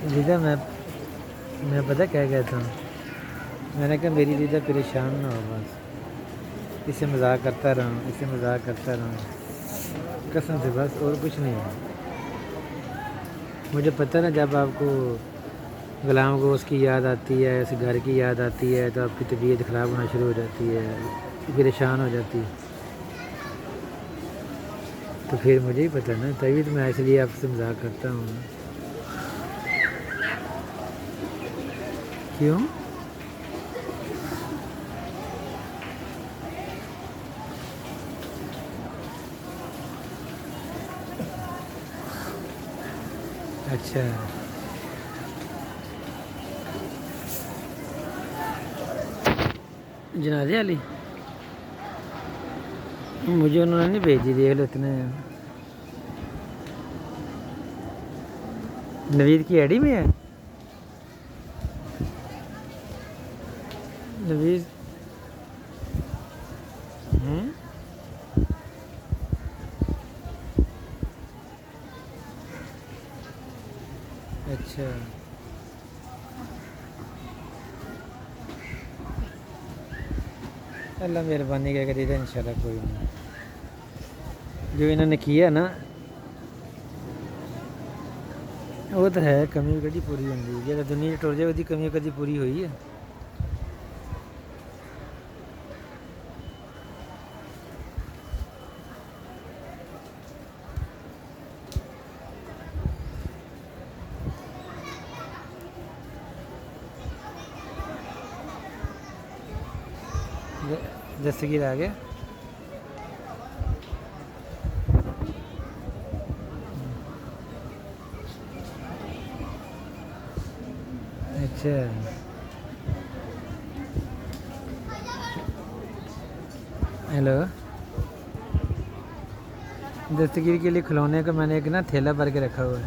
दीदा मैं पता क्या कहता हूँ। मैंने कहा मेरी दीदा परेशान ना हो, बस इससे मजाक करता रहूँ, इससे मजाक करता रहूँ, कसम से, बस और कुछ नहीं है। मुझे पता ना, जब आपको गुलाम को उसकी याद आती है, उस घर की याद आती है, तो आपकी तबीयत ख़राब होना शुरू हो जाती है, परेशान हो जाती है। तो फिर मुझे ही पता ना, तभी तो मैं इसलिए आपसे मजाक करता हूँ। क्यों? अच्छा, जनाजे वाली मुझे उन्होंने नहीं भेजी, देख लो इतने। नवीद की आईडी में है नवीद। हम्म, अच्छा। अल्लाह मेहरबानी क्या करी था, इंशाल्लाह कोई नहीं। जो इन्होंने किया ना, वो तो है, कमी कभी पूरी होंगी, जो दुनिया टुर जाए उसकी कमी कभी पूरी हुई है। दस्तगीर आ गया। अच्छा, हेलो। दस्तगीर के लिए खिलौने का मैंने एक ना थैला भर के रखा हुआ है।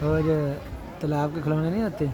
और तालाब के खिलौने नहीं होते,